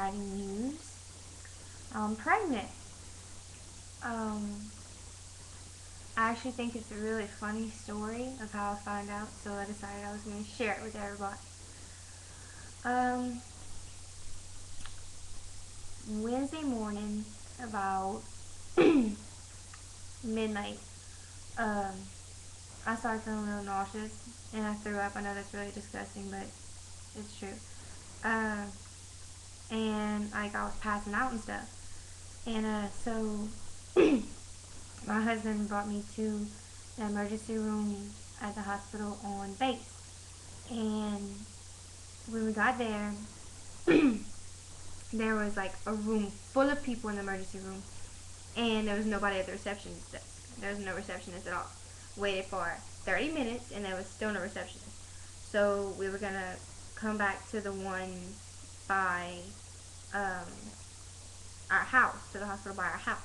exciting news. I'm pregnant. Um, I actually think it's a really funny story of how I found out, so I decided I was going to share it with everybody. Um, Wednesday morning, about midnight, um, I started feeling a little nauseous, and I threw up. I know that's really disgusting, but it's true. Uh, and like I was passing out and stuff. And so my husband brought me to the emergency room at the hospital on base. And when we got there, there was like a room full of people in the emergency room, and there was nobody at the receptionist desk. There was no receptionist at all. Waited for 30 minutes, and there was still no receptionist. So we were gonna come back to the one by um, our house, to the hospital by our house.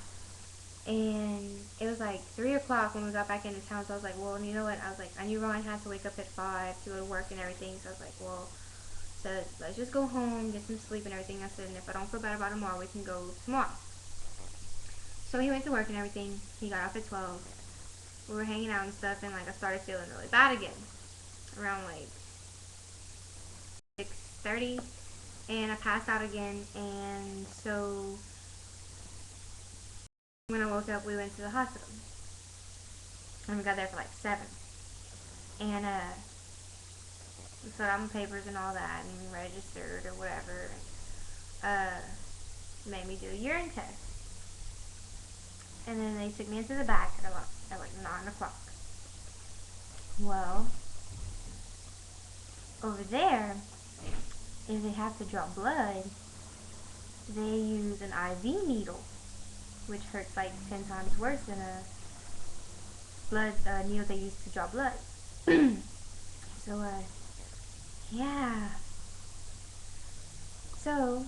And it was like 3 o'clock when we got back into town, so I was like, well, you know what? I was like, I knew Ryan had to wake up at 5 to go to work and everything, so I was like, well, so let's just go home, get some sleep and everything. I said, and if I don't feel bad about tomorrow, we can go tomorrow. So he went to work and everything. He got off at 12. We were hanging out and stuff, and like I started feeling really bad again around like 6:30, and I passed out again. And so when I woke up, we went to the hospital, and we got there for like 7. And we filled out my papers and all that, and registered or whatever. Uh, Made me do a urine test, and then they took me into the back at like 9 o'clock. Well, over there, if they have to draw blood, they use an IV needle, which hurts like 10 times worse than a blood needle they use to draw blood. So, yeah. So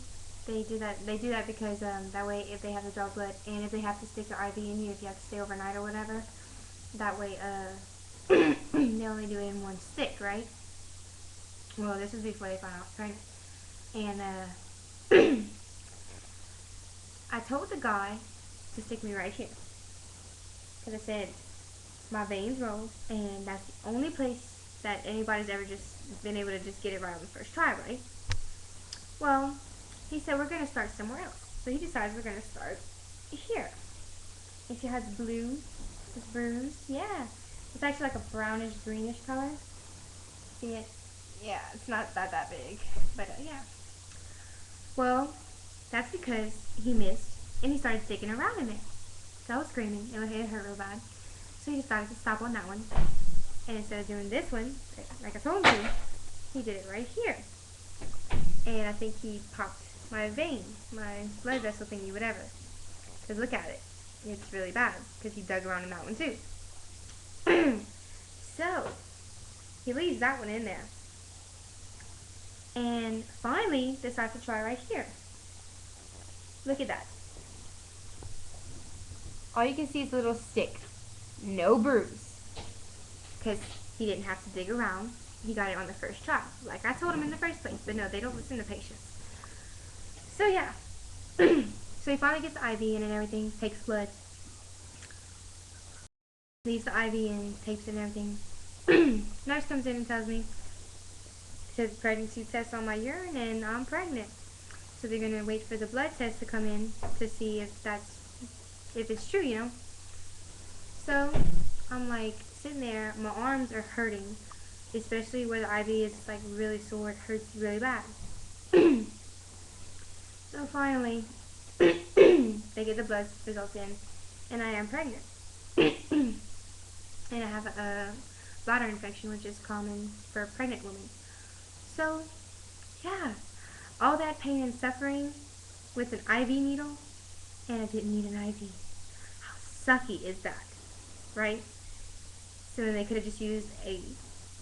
they do that. They do that because that way, if they have to draw blood and if they have to stick the IV in you, if you have to stay overnight or whatever, that way, they only do it in one stick, right? Well, this is before they found out I was pregnant, and I told the guy to stick me right here, because I said my veins roll, and that's the only place that anybody's ever just been able to just get it right on the first try, right? Well, he said we're gonna start somewhere else, so he decides we're gonna start here. You see how it's blue? It's bruised? Yeah. It's actually like a brownish greenish color. See it? Yeah, it's not that big, but yeah. Well, that's because he missed and he started sticking around in there. So I was screaming. It hurt real bad. So he decided to stop on that one. And instead of doing this one, like I told him to, he did it right here. And I think he popped my vein, my blood vessel thingy, whatever. Because look at it. It's really bad because he dug around in that one too. So he leaves that one in there. And finally decides to try right here. Look at that. All you can see is a little stick. No bruise. Because he didn't have to dig around. He got it on the first try. Like I told him in the first place. But no, they don't listen to patients. So yeah. So he finally gets the IV in and everything. Takes blood. Leaves the IV in. Tapes it and everything. Nurse comes in and tells me, says pregnancy test on my urine and I'm pregnant. So they're gonna wait for the blood test to come in to see if it's true, you know. So I'm like sitting there, my arms are hurting, especially where the IV is like really sore. It hurts really bad. So finally, they get the blood results in, and I am pregnant. And I have a bladder infection, which is common for pregnant women. So yeah, all that pain and suffering with an IV needle, and I didn't need an IV. How sucky is that, right? So then they could have just used a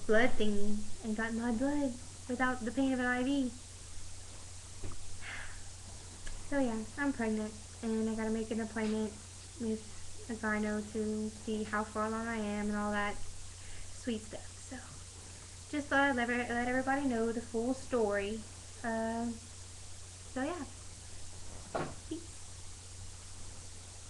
blood thingy and gotten my blood without the pain of an IV. So yeah, I'm pregnant, and I gotta make an appointment with a gyno to see how far along I am and all that sweet stuff. So just thought I'd let everybody know the full story.